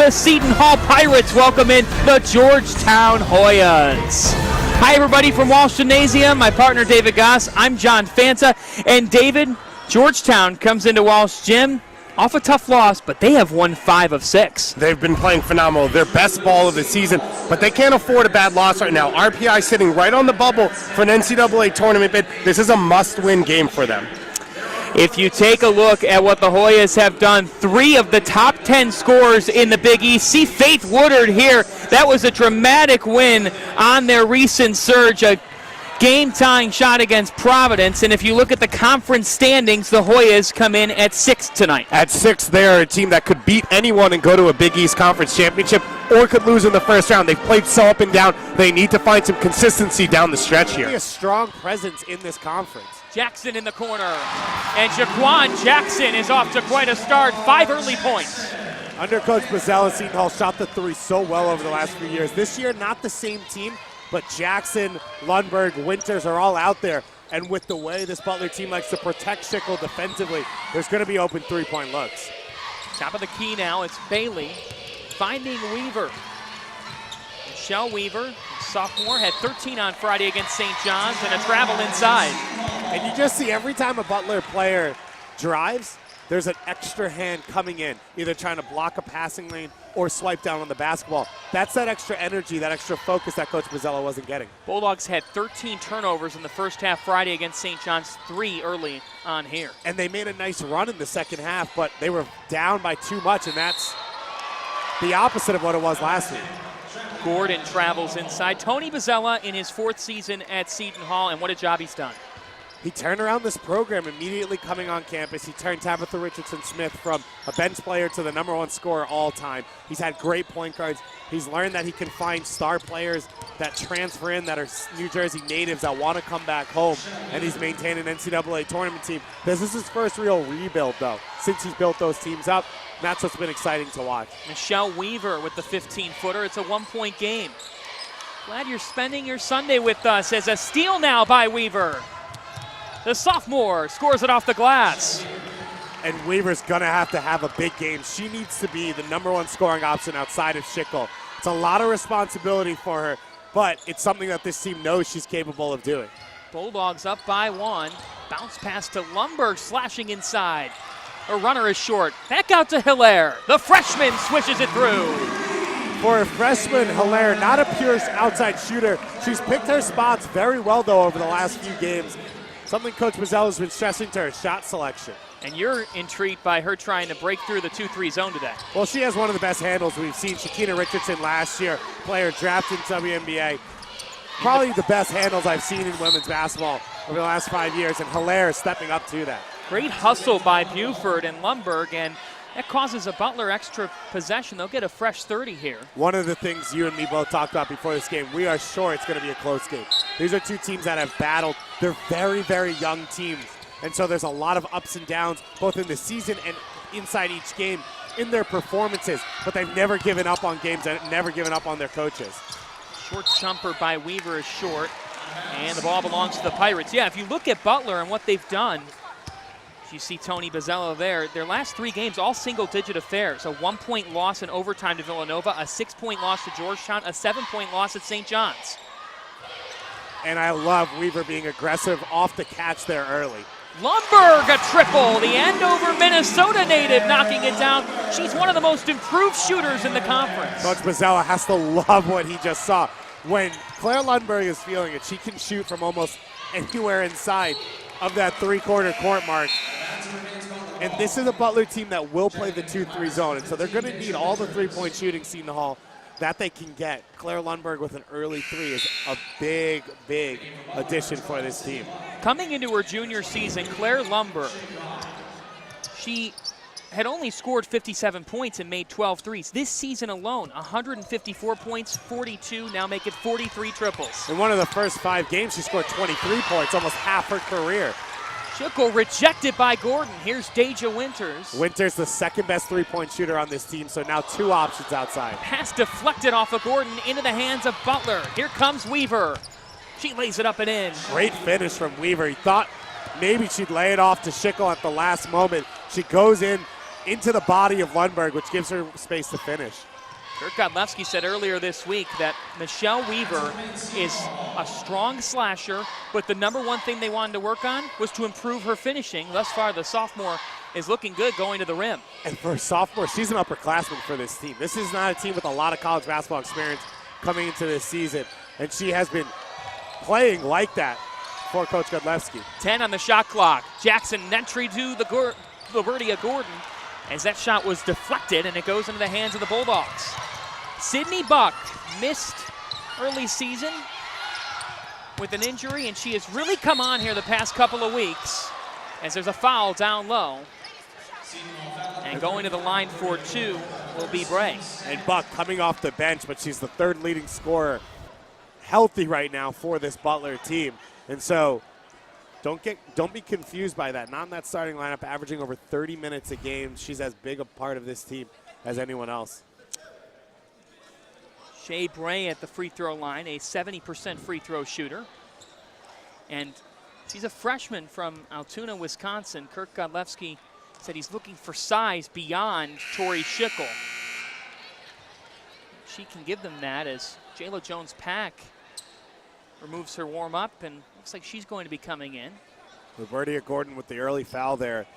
the Seton Hall Pirates welcome in the Georgetown Hoyas. Hi everybody from Walsh Gymnasium, my partner David Goss, I'm John Fanta, and David, Georgetown comes into Walsh Gym off a tough loss, but they have won 5 of 6. They've been playing phenomenal. Their best ball of the season, but they can't afford a bad loss right now. RPI sitting right on the bubble for an NCAA tournament bid. This is a must-win game for them. If you take a look at what the Hoyas have done, 3 of the top 10 scorers in the Big East. See Faith Woodard here. That was a dramatic win on their recent surge. A game-tying shot against Providence. And if you look at the conference standings, the Hoyas come in at 6th tonight. At 6, they are a team that could beat anyone and go to a Big East Conference championship or could lose in the first round. They've played so up and down. They need to find some consistency down the stretch here. A strong presence in this conference. Jackson in the corner, and Jaquan Jackson is off to quite a start. 5 early points. Under Coach Bozzella, Seton Hall shot the 3 so well over the last few years. This year, not the same team, but Jackson, Lundberg, Winters are all out there. And with the way this Butler team likes to protect Schickel defensively, there's going to be open 3-point looks. Top of the key now, it's Bailey finding Weaver. Michelle Weaver, sophomore, had 13 on Friday against St. John's and a travel inside. And you just see every time a Butler player drives, there's an extra hand coming in, either trying to block a passing lane or swipe down on the basketball. That's that extra energy, that extra focus that Coach Bozzella wasn't getting. Bulldogs had 13 turnovers in the first half Friday against St. John's, 3 early on here. And they made a nice run in the second half, but they were down by too much, and that's the opposite of what it was last week. Gordon travels inside. Tony Bozzella in his 4th season at Seton Hall, and what a job he's done. He turned around this program immediately coming on campus. He turned Tabitha Richardson-Smith from a bench player to the #1 scorer all time. He's had great point guards. He's learned that he can find star players that transfer in that are New Jersey natives that want to come back home, and he's maintained an NCAA tournament team. This is his first real rebuild, though, since he's built those teams up. And that's what's been exciting to watch. Michelle Weaver with the 15-footer. It's a 1-point game. Glad you're spending your Sunday with us as a steal now by Weaver. The sophomore scores it off the glass. And Weaver's going to have a big game. She needs to be the #1 scoring option outside of Schickel. It's a lot of responsibility for her, but it's something that this team knows she's capable of doing. Bulldogs up by 1. Bounce pass to Lundberg, slashing inside. A runner is short. Back out to Hilaire. The freshman swishes it through. For a freshman, Hilaire, not a pure outside shooter. She's picked her spots very well, though, over the last few games. Something Coach Bozzella has been stressing to her, shot selection. And you're intrigued by her trying to break through the 2-3 zone today. Well, she has one of the best handles we've seen. Shakina Richardson last year, player drafted in WNBA. Probably the best handles I've seen in women's basketball over the last 5 years, and Hilaire is stepping up to that. Great hustle by Buford and Lundberg, and that causes a Butler extra possession. They'll get a fresh 30 here. One of the things you and me both talked about before this game, we are sure it's going to be a close game. These are 2 teams that have battled. They're very, very young teams. And so there's a lot of ups and downs, both in the season and inside each game in their performances. But they've never given up on games and never given up on their coaches. Short jumper by Weaver is short, and the ball belongs to the Pirates. Yeah, if you look at Butler and what they've done, you see Tony Bozzella there. Their last 3 games, all single-digit affairs. A 1-point loss in overtime to Villanova, a 6-point loss to Georgetown, a 7-point loss at St. John's. And I love Weaver being aggressive off the catch there early. Lundberg, a triple. The Andover, Minnesota native knocking it down. She's one of the most improved shooters in the conference. Coach Bozzella has to love what he just saw. When Claire Lundberg is feeling it, she can shoot from almost anywhere inside of that 3-quarter court mark. And this is a Butler team that will play the 2-3 zone, and so they're going to need all the 3-point shooting Seton Hall that they can get. Claire Lundberg with an early 3 is a big, big addition for this team. Coming into her junior season, Claire Lundberg, she had only scored 57 points and made 12 threes. This season alone, 154 points, 42, now make it 43 triples. In one of the first 5 games, she scored 23 points, almost half her career. Schickel rejected by Gordon. Here's Deja Winters. Winters, the second best 3-point shooter on this team, so now 2 options outside. Pass deflected off of Gordon into the hands of Butler. Here comes Weaver. She lays it up and in. Great finish from Weaver. He thought maybe she'd lay it off to Schickel at the last moment. She goes into the body of Lundberg, which gives her space to finish. Kurt Godlewski said earlier this week that Michelle Weaver is a strong slasher, but the number one thing they wanted to work on was to improve her finishing. Thus far, the sophomore is looking good going to the rim. And for a sophomore, she's an upperclassman for this team. This is not a team with a lot of college basketball experience coming into this season, and she has been playing like that for Coach Godlewski. 10 on the shot clock. Jackson, an entry to the Lavertia Gordon, as that shot was deflected, and it goes into the hands of the Bulldogs. Sydney Buck missed early season with an injury, and she has really come on here the past couple of weeks, as there's a foul down low. And going to the line for two will be Bray. And Buck coming off the bench, but she's the third leading scorer healthy right now for this Butler team. And so don't be confused by that. Not in that starting lineup, averaging over 30 minutes a game. She's as big a part of this team as anyone else. Shea Bray at the free throw line, a 70% free throw shooter. And she's a freshman from Altoona, Wisconsin. Kurt Godlewski said he's looking for size beyond Tori Schickel. She can give them that as Jayla Jones-Pack removes her warm-up, and looks like she's going to be coming in. Lavertia Gordon with the early foul there.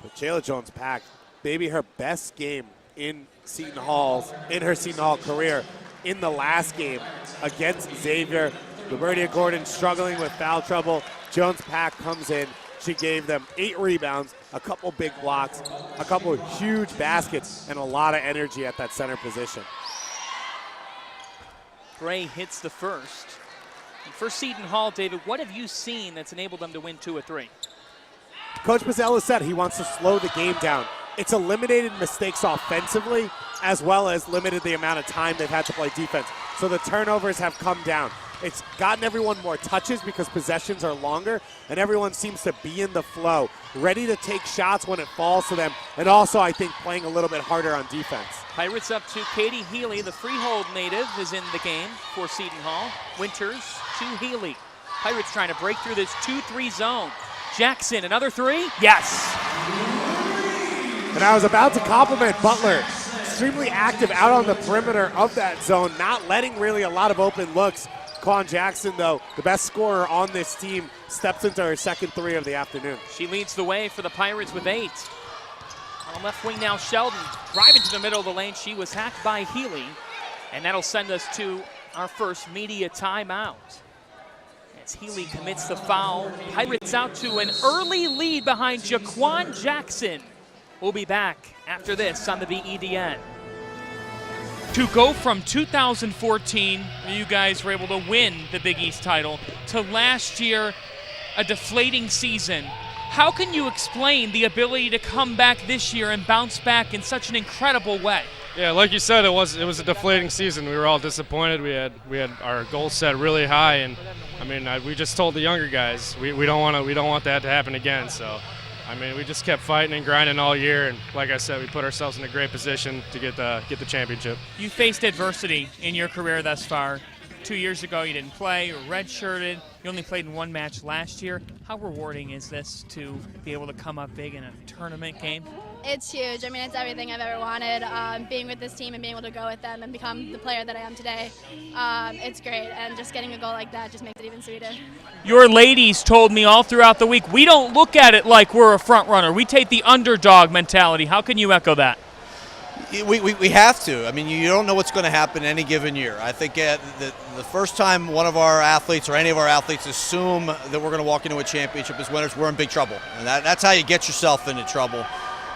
But Jayla Jones-Pack, maybe her best game in her Seton Hall career in the last game against Xavier. Lavertia Gordon struggling with foul trouble. Jones-Pack comes in. She gave them 8 rebounds, a couple big blocks, a couple huge baskets, and a lot of energy at that center position. Bray hits the first. And for Seton Hall, David, what have you seen that's enabled them to win 2 or 3? Coach Pizzella said he wants to slow the game down. It's eliminated mistakes offensively, as well as limited the amount of time they've had to play defense. So the turnovers have come down. It's gotten everyone more touches because possessions are longer, and everyone seems to be in the flow, ready to take shots when it falls to them, and also, I think, playing a little bit harder on defense. Pirates up to Katie Healy, the Freehold native, is in the game for Seton Hall. Winters to Healy. Pirates trying to break through this 2-3 zone. Jackson, another 3? Yes! And I was about to compliment Butler. Extremely active out on the perimeter of that zone, not letting really a lot of open looks. Quan Jackson, though, the best scorer on this team, steps into her second 3 of the afternoon. She leads the way for the Pirates with 8. On the left wing now, Sheldon driving to the middle of the lane. She was hacked by Healy, and that'll send us to our first media timeout. As Healy commits the foul, Pirates out to an early lead behind Jaquan Jackson. We'll be back after this on the BEDN. To go from 2014, where you guys were able to win the Big East title, to last year, a deflating season, how can you explain the ability to come back this year and bounce back in such an incredible way? Yeah, like you said, it was a deflating season. We were all disappointed. We had our goals set really high, and I mean, we just told the younger guys we don't want that to happen again. So, I mean, we just kept fighting and grinding all year, and like I said, we put ourselves in a great position to get the championship. You faced adversity in your career thus far. 2 years ago, you didn't play, you were redshirted. You only played in 1 match last year. How rewarding is this to be able to come up big in a tournament game? It's huge. I mean, it's everything I've ever wanted. Being with this team and being able to go with them and become the player that I am today, it's great. And just getting a goal like that just makes it even sweeter. Your ladies told me all throughout the week, we don't look at it like we're a front runner. We take the underdog mentality. How can you echo that? We have to. I mean, you don't know what's going to happen any given year. I think the first time one of our athletes or any of our athletes assume that we're going to walk into a championship as winners, we're in big trouble. And that's how you get yourself into trouble.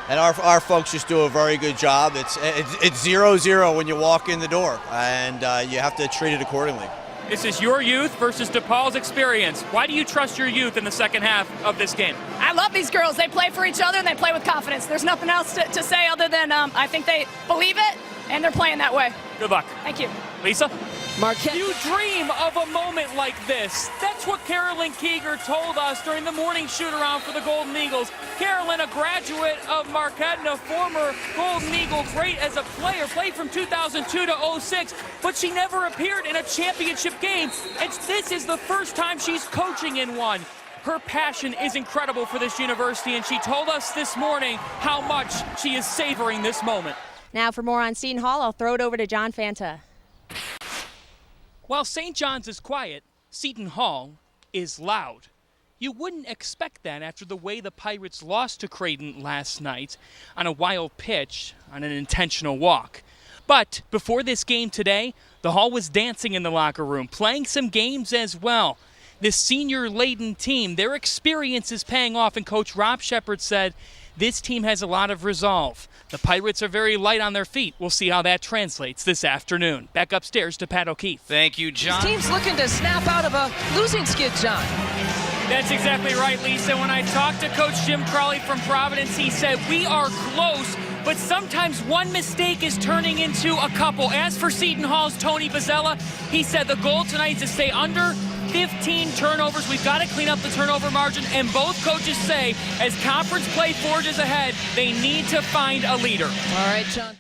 And our folks just do a very good job. It's 0-0 when you walk in the door, and you have to treat it accordingly. This is your youth versus DePaul's experience. Why do you trust your youth in the second half of this game? I love these girls. They play for each other, and they play with confidence. There's nothing else to say other than I think they believe it, and they're playing that way. Good luck. Thank you. Lisa? Marquette. You dream of a moment like this. That's what Carolyn Keeger told us during the morning shoot-around for the Golden Eagles. Carolyn, a graduate of Marquette and a former Golden Eagle, great as a player, played from 2002 to 06, but she never appeared in a championship game. And this is the first time she's coaching in one. Her passion is incredible for this university, and she told us this morning how much she is savoring this moment. Now for more on Seton Hall, I'll throw it over to John Fanta. While St. John's is quiet, Seton Hall is loud. You wouldn't expect that after the way the Pirates lost to Creighton last night on a wild pitch on an intentional walk. But before this game today, the Hall was dancing in the locker room, playing some games as well. This senior-laden team, their experience is paying off, and Coach Rob Shepard said this team has a lot of resolve. The Pirates are very light on their feet. We'll see how that translates this afternoon. Back upstairs to Pat O'Keefe. Thank you, John. This team's looking to snap out of a losing skid, John. That's exactly right, Lisa. When I talked to Coach Jim Crawley from Providence, he said, we are close, but sometimes one mistake is turning into a couple. As for Seton Hall's Tony Bozzella, he said the goal tonight is to stay under 15 turnovers. We've got to clean up the turnover margin, and both coaches say as conference play forges ahead, they need to find a leader. All right, John.